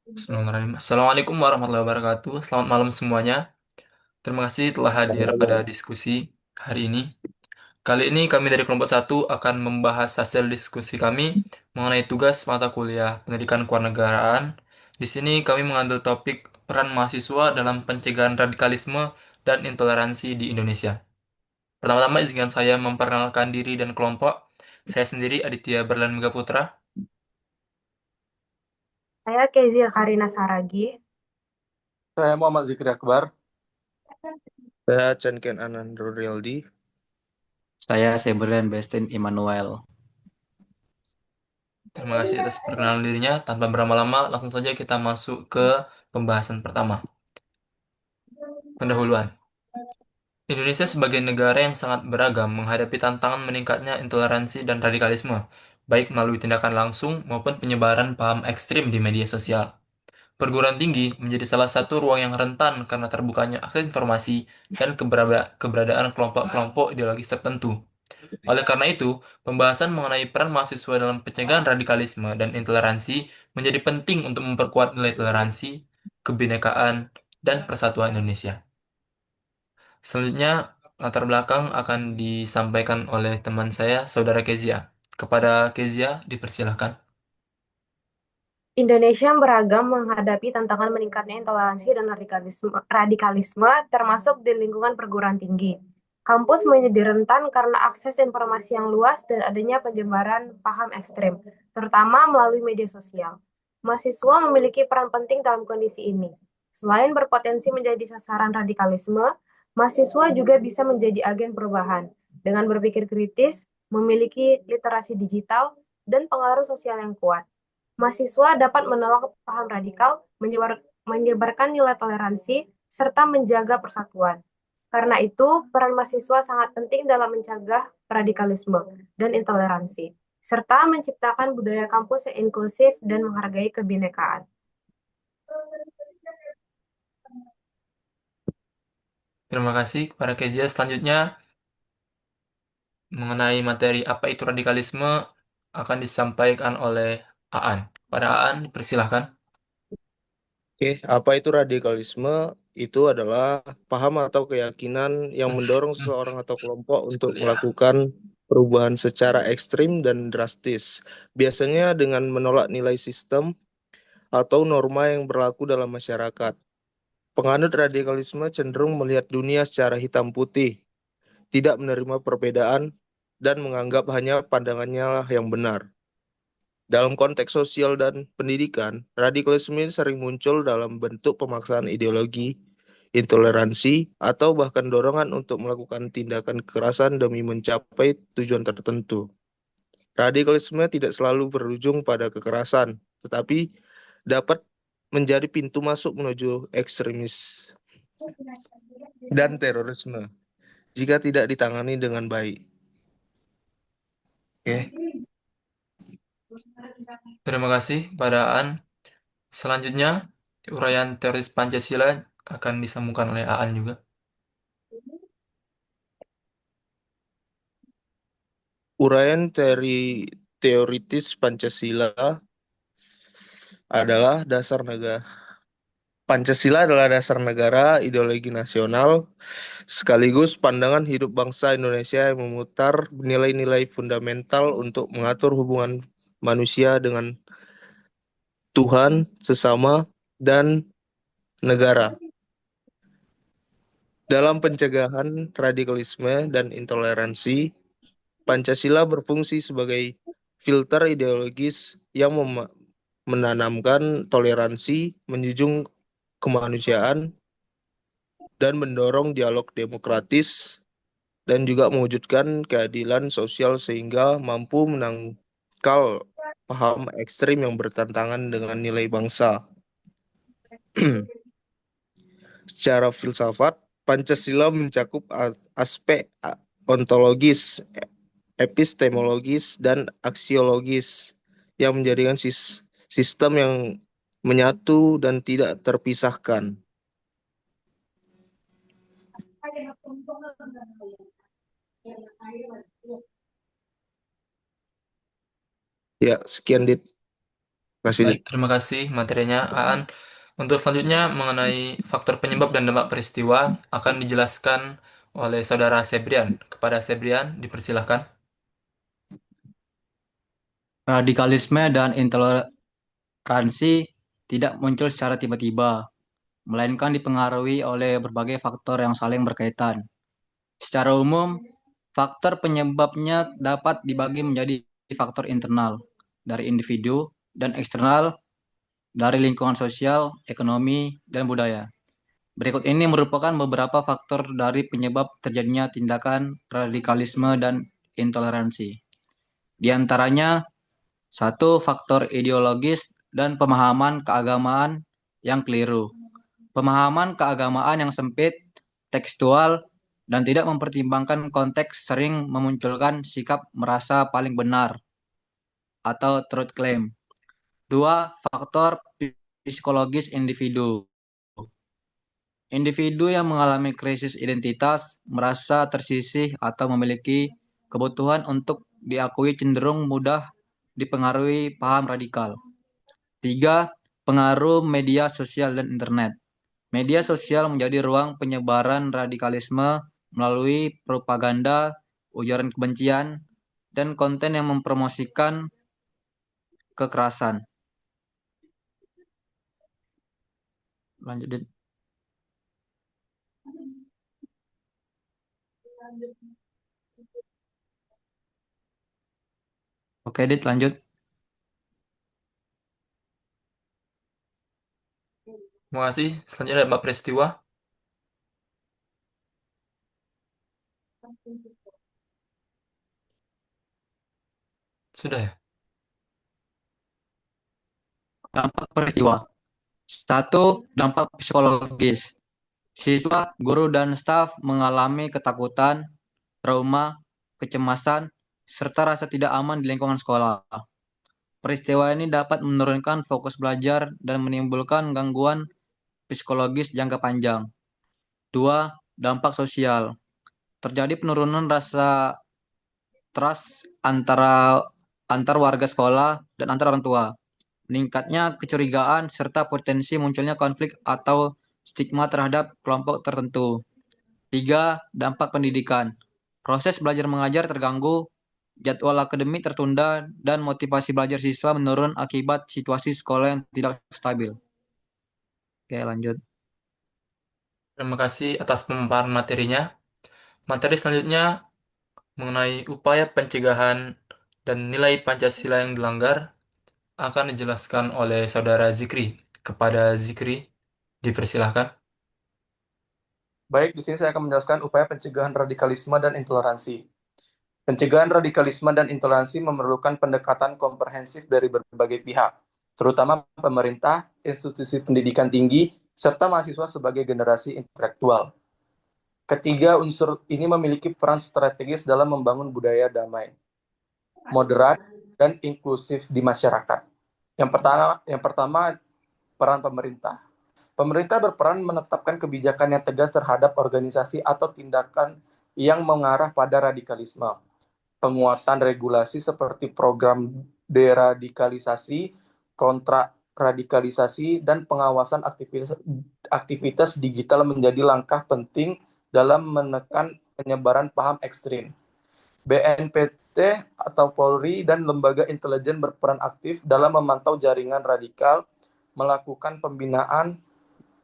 Bismillahirrahmanirrahim. Assalamualaikum warahmatullahi wabarakatuh. Selamat malam semuanya. Terima kasih telah hadir pada diskusi hari ini. Kali ini kami dari kelompok satu akan membahas hasil diskusi kami mengenai tugas mata kuliah pendidikan kewarganegaraan. Di sini kami mengambil topik peran mahasiswa dalam pencegahan radikalisme dan intoleransi di Indonesia. Pertama-tama izinkan saya memperkenalkan diri dan kelompok. Saya sendiri Aditya Berlan Mega Putra. Saya Kezia Karina Saragi. Saya Muhammad Zikri Akbar. Saya Chen Ken Anandro Rialdi. Saya Sebrian Bestin Immanuel. Terima kasih atas perkenalan dirinya. Tanpa berlama-lama, langsung saja kita masuk ke pembahasan pertama. Pendahuluan. Indonesia sebagai negara yang sangat beragam menghadapi tantangan meningkatnya intoleransi dan radikalisme, baik melalui tindakan langsung maupun penyebaran paham ekstrim di media sosial. Perguruan tinggi menjadi salah satu ruang yang rentan karena terbukanya akses informasi dan keberadaan kelompok-kelompok ideologis tertentu. Oleh karena itu, pembahasan mengenai peran mahasiswa dalam pencegahan radikalisme dan intoleransi menjadi penting untuk memperkuat nilai toleransi, kebinekaan, dan persatuan Indonesia. Selanjutnya, latar belakang akan disampaikan oleh teman saya, Saudara Kezia. Kepada Kezia, dipersilahkan. Indonesia yang beragam menghadapi tantangan meningkatnya intoleransi dan radikalisme termasuk di lingkungan perguruan tinggi. Kampus menjadi rentan karena akses informasi yang luas dan adanya penyebaran paham ekstrem, terutama melalui media sosial. Mahasiswa memiliki peran penting dalam kondisi ini. Selain berpotensi menjadi sasaran radikalisme, mahasiswa juga bisa menjadi agen perubahan dengan berpikir kritis, memiliki literasi digital, dan pengaruh sosial yang kuat. Mahasiswa dapat menolak paham radikal, menyebarkan nilai toleransi, serta menjaga persatuan. Karena itu, peran mahasiswa sangat penting dalam mencegah radikalisme dan intoleransi, serta menciptakan budaya kampus yang inklusif dan menghargai kebinekaan. Terima kasih kepada Kezia. Selanjutnya, mengenai materi apa itu radikalisme akan disampaikan oleh Aan. Pada Aan, dipersilahkan. Oke, apa itu radikalisme? Itu adalah paham atau keyakinan yang mendorong seseorang atau kelompok untuk melakukan perubahan secara ekstrim dan drastis. Biasanya dengan menolak nilai sistem atau norma yang berlaku dalam masyarakat. Penganut radikalisme cenderung melihat dunia secara hitam putih, tidak menerima perbedaan, dan menganggap hanya pandangannya lah yang benar. Dalam konteks sosial dan pendidikan, radikalisme ini sering muncul dalam bentuk pemaksaan ideologi, intoleransi, atau bahkan dorongan untuk melakukan tindakan kekerasan demi mencapai tujuan tertentu. Radikalisme tidak selalu berujung pada kekerasan, tetapi dapat menjadi pintu masuk menuju ekstremis dan terorisme jika tidak ditangani dengan baik. Oke. Terima kasih kepada Aan. Selanjutnya, uraian teoris Pancasila akan disambungkan oleh Aan juga. Uraian teoritis Pancasila adalah dasar negara. Pancasila adalah dasar negara, ideologi nasional, sekaligus pandangan hidup bangsa Indonesia yang memutar nilai-nilai fundamental untuk mengatur hubungan manusia dengan Tuhan, sesama, dan negara. Dalam pencegahan radikalisme dan intoleransi, Pancasila berfungsi sebagai filter ideologis yang menanamkan toleransi, menjunjung kemanusiaan, dan mendorong dialog demokratis, dan juga mewujudkan keadilan sosial sehingga mampu menangkal paham ekstrim yang bertentangan dengan nilai bangsa. Secara filsafat, Pancasila mencakup aspek ontologis, epistemologis, dan aksiologis yang menjadikan sistem yang menyatu dan tidak terpisahkan. Ya, sekian Dit. Kasih. Baik, terima kasih materinya, Aan. Untuk selanjutnya mengenai faktor penyebab dan dampak peristiwa akan dijelaskan oleh Saudara Sebrian. Kepada Sebrian, dipersilahkan. Radikalisme dan intoleransi tidak muncul secara tiba-tiba, melainkan dipengaruhi oleh berbagai faktor yang saling berkaitan. Secara umum, faktor penyebabnya dapat dibagi menjadi faktor internal dari individu dan eksternal dari lingkungan sosial, ekonomi, dan budaya. Berikut ini merupakan beberapa faktor dari penyebab terjadinya tindakan radikalisme dan intoleransi. Di antaranya, satu, faktor ideologis dan pemahaman keagamaan yang keliru. Pemahaman keagamaan yang sempit, tekstual, dan tidak mempertimbangkan konteks sering memunculkan sikap merasa paling benar atau truth claim. Dua, faktor psikologis individu. Individu yang mengalami krisis identitas merasa tersisih atau memiliki kebutuhan untuk diakui cenderung mudah dipengaruhi paham radikal. Tiga, pengaruh media sosial dan internet. Media sosial menjadi ruang penyebaran radikalisme melalui propaganda, ujaran kebencian, dan konten yang mempromosikan kekerasan. Lanjut. Oke, Dit, lanjut. Terima kasih. Selanjutnya dampak peristiwa. Sudah ya? Dampak peristiwa. Satu, dampak psikologis. Siswa, guru, dan staf mengalami ketakutan, trauma, kecemasan, serta rasa tidak aman di lingkungan sekolah. Peristiwa ini dapat menurunkan fokus belajar dan menimbulkan gangguan psikologis jangka panjang. Dua, dampak sosial. Terjadi penurunan rasa trust antar warga sekolah dan antar orang tua. Meningkatnya kecurigaan serta potensi munculnya konflik atau stigma terhadap kelompok tertentu. Tiga, dampak pendidikan. Proses belajar mengajar terganggu, jadwal akademik tertunda, dan motivasi belajar siswa menurun akibat situasi sekolah yang tidak stabil. Oke, lanjut. Terima kasih atas pemaparan materinya. Materi selanjutnya mengenai upaya pencegahan dan nilai Pancasila yang dilanggar akan dijelaskan oleh Saudara Zikri. Kepada Zikri, dipersilahkan. Baik, di sini saya akan menjelaskan upaya pencegahan radikalisme dan intoleransi. Pencegahan radikalisme dan intoleransi memerlukan pendekatan komprehensif dari berbagai pihak, terutama pemerintah, institusi pendidikan tinggi, serta mahasiswa sebagai generasi intelektual. Ketiga unsur ini memiliki peran strategis dalam membangun budaya damai, moderat, dan inklusif di masyarakat. Yang pertama peran pemerintah. Pemerintah berperan menetapkan kebijakan yang tegas terhadap organisasi atau tindakan yang mengarah pada radikalisme. Penguatan regulasi seperti program deradikalisasi, kontrak radikalisasi, dan pengawasan aktivitas digital menjadi langkah penting dalam menekan penyebaran paham ekstrim. BNPT atau Polri dan lembaga intelijen berperan aktif dalam memantau jaringan radikal, melakukan pembinaan,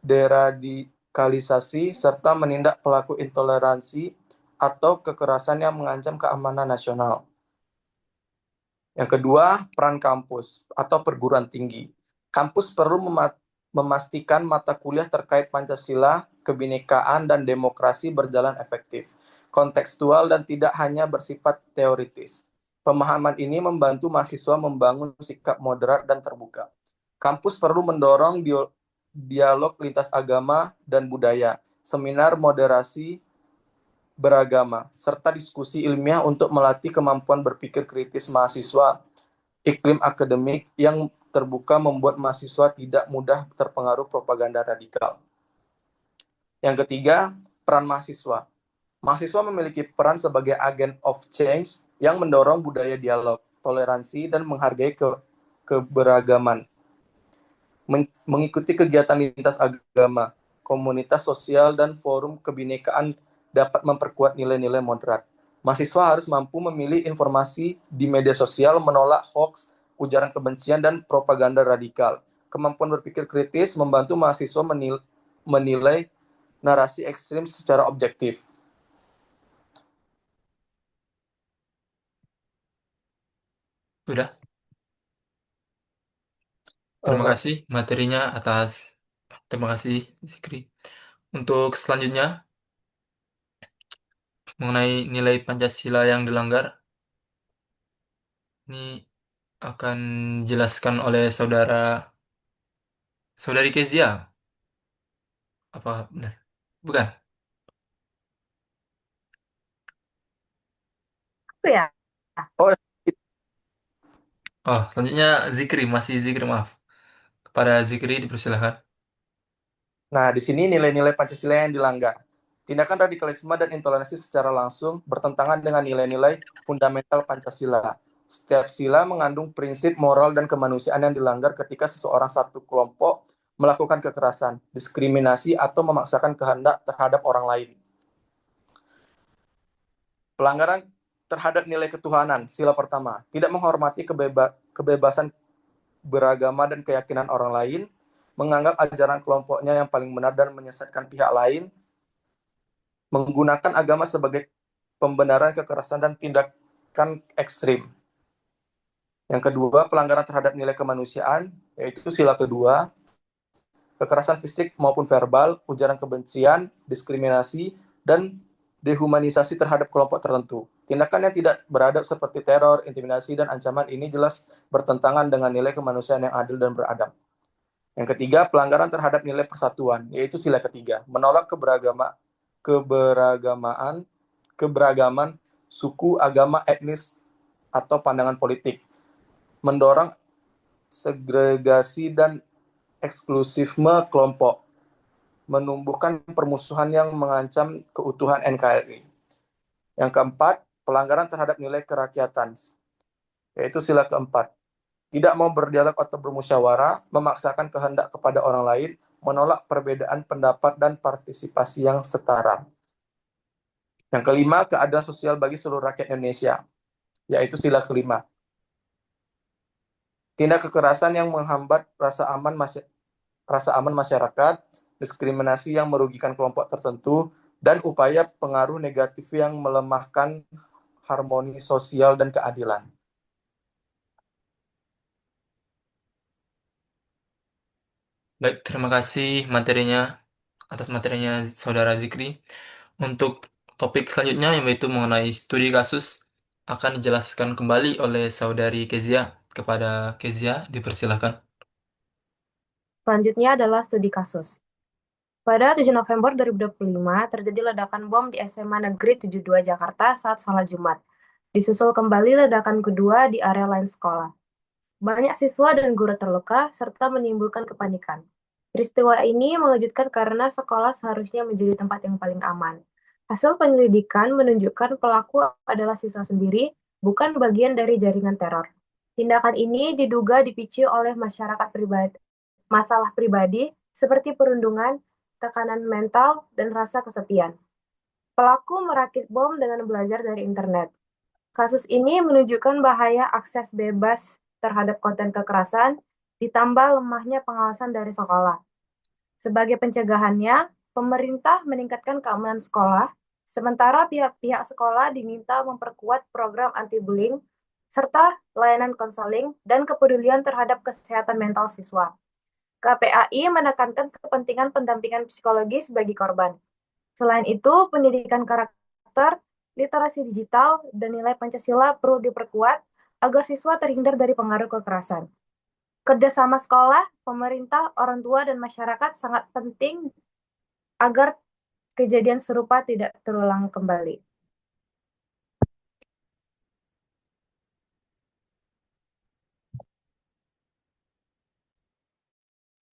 deradikalisasi, serta menindak pelaku intoleransi atau kekerasan yang mengancam keamanan nasional. Yang kedua, peran kampus atau perguruan tinggi. Kampus perlu memastikan mata kuliah terkait Pancasila, kebinekaan, dan demokrasi berjalan efektif, kontekstual, dan tidak hanya bersifat teoritis. Pemahaman ini membantu mahasiswa membangun sikap moderat dan terbuka. Kampus perlu mendorong dialog lintas agama dan budaya, seminar moderasi beragama, serta diskusi ilmiah untuk melatih kemampuan berpikir kritis mahasiswa. Iklim akademik yang terbuka membuat mahasiswa tidak mudah terpengaruh propaganda radikal. Yang ketiga, peran mahasiswa. Mahasiswa memiliki peran sebagai agen of change yang mendorong budaya dialog, toleransi, dan menghargai keberagaman, mengikuti kegiatan lintas agama, komunitas sosial, dan forum kebinekaan dapat memperkuat nilai-nilai moderat. Mahasiswa harus mampu memilih informasi di media sosial, menolak hoax, ujaran kebencian, dan propaganda radikal. Kemampuan berpikir kritis membantu mahasiswa menilai narasi ekstrim secara objektif. Sudah. Terima kasih materinya atas. Terima kasih, Zikri. Untuk selanjutnya, mengenai nilai Pancasila yang dilanggar, ini akan dijelaskan oleh saudari Kezia. Apa benar? Bukan. Itu ya. Oh, Oh, selanjutnya Zikri, masih Zikri, maaf. Kepada Zikri dipersilahkan. nah, di sini nilai-nilai Pancasila yang dilanggar. Tindakan radikalisme dan intoleransi secara langsung bertentangan dengan nilai-nilai fundamental Pancasila. Setiap sila mengandung prinsip moral dan kemanusiaan yang dilanggar ketika seseorang satu kelompok melakukan kekerasan, diskriminasi, atau memaksakan kehendak terhadap orang lain. Pelanggaran terhadap nilai ketuhanan, sila pertama, tidak menghormati kebebasan beragama dan keyakinan orang lain, menganggap ajaran kelompoknya yang paling benar dan menyesatkan pihak lain, menggunakan agama sebagai pembenaran kekerasan dan tindakan ekstrim. Yang kedua, pelanggaran terhadap nilai kemanusiaan, yaitu sila kedua, kekerasan fisik maupun verbal, ujaran kebencian, diskriminasi, dan dehumanisasi terhadap kelompok tertentu. Tindakan yang tidak beradab seperti teror, intimidasi, dan ancaman ini jelas bertentangan dengan nilai kemanusiaan yang adil dan beradab. Yang ketiga, pelanggaran terhadap nilai persatuan, yaitu sila ketiga, menolak keberagaman suku, agama, etnis, atau pandangan politik, mendorong segregasi dan eksklusifme kelompok, menumbuhkan permusuhan yang mengancam keutuhan NKRI. Yang keempat, pelanggaran terhadap nilai kerakyatan, yaitu sila keempat, tidak mau berdialog atau bermusyawarah, memaksakan kehendak kepada orang lain, menolak perbedaan pendapat dan partisipasi yang setara. Yang kelima, keadilan sosial bagi seluruh rakyat Indonesia, yaitu sila kelima. Tindak kekerasan yang menghambat rasa aman masyarakat, diskriminasi yang merugikan kelompok tertentu, dan upaya pengaruh negatif yang melemahkan harmoni sosial dan keadilan. Baik, terima kasih atas materinya Saudara Zikri. Untuk topik selanjutnya, yaitu mengenai studi kasus, akan dijelaskan kembali oleh Saudari Kezia. Kepada Kezia, dipersilahkan. Selanjutnya adalah studi kasus. Pada 7 November 2025, terjadi ledakan bom di SMA Negeri 72 Jakarta saat sholat Jumat. Disusul kembali ledakan kedua di area lain sekolah. Banyak siswa dan guru terluka, serta menimbulkan kepanikan. Peristiwa ini mengejutkan karena sekolah seharusnya menjadi tempat yang paling aman. Hasil penyelidikan menunjukkan pelaku adalah siswa sendiri, bukan bagian dari jaringan teror. Tindakan ini diduga dipicu oleh masalah pribadi seperti perundungan, tekanan mental, dan rasa kesepian. Pelaku merakit bom dengan belajar dari internet. Kasus ini menunjukkan bahaya akses bebas terhadap konten kekerasan, ditambah lemahnya pengawasan dari sekolah. Sebagai pencegahannya, pemerintah meningkatkan keamanan sekolah, sementara pihak-pihak sekolah diminta memperkuat program anti-bullying, serta layanan konseling dan kepedulian terhadap kesehatan mental siswa. KPAI menekankan kepentingan pendampingan psikologis bagi korban. Selain itu, pendidikan karakter, literasi digital, dan nilai Pancasila perlu diperkuat agar siswa terhindar dari pengaruh kekerasan. Kerjasama sekolah, pemerintah, orang tua, dan masyarakat sangat penting agar kejadian serupa tidak terulang kembali.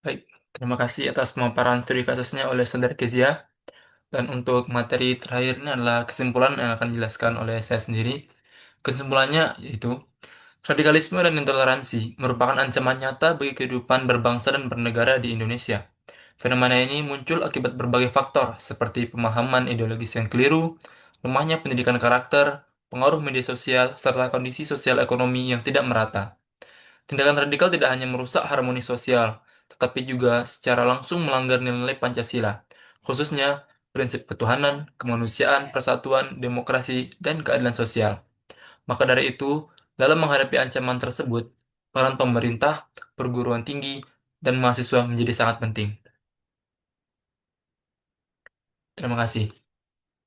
Baik, terima kasih atas pemaparan studi kasusnya oleh Saudara Kezia. Dan untuk materi terakhirnya adalah kesimpulan yang akan dijelaskan oleh saya sendiri. Kesimpulannya yaitu, Radikalisme dan intoleransi merupakan ancaman nyata bagi kehidupan berbangsa dan bernegara di Indonesia. Fenomena ini muncul akibat berbagai faktor, seperti pemahaman ideologis yang keliru, lemahnya pendidikan karakter, pengaruh media sosial, serta kondisi sosial ekonomi yang tidak merata. Tindakan radikal tidak hanya merusak harmoni sosial, tetapi juga secara langsung melanggar nilai-nilai Pancasila, khususnya prinsip ketuhanan, kemanusiaan, persatuan, demokrasi, dan keadilan sosial. Maka dari itu, dalam menghadapi ancaman tersebut, peran pemerintah, perguruan tinggi, dan mahasiswa menjadi sangat penting. Terima kasih.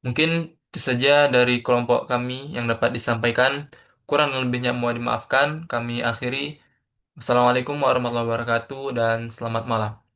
Mungkin itu saja dari kelompok kami yang dapat disampaikan. Kurang lebihnya mohon dimaafkan. Kami akhiri. Wassalamualaikum warahmatullahi wabarakatuh dan selamat malam.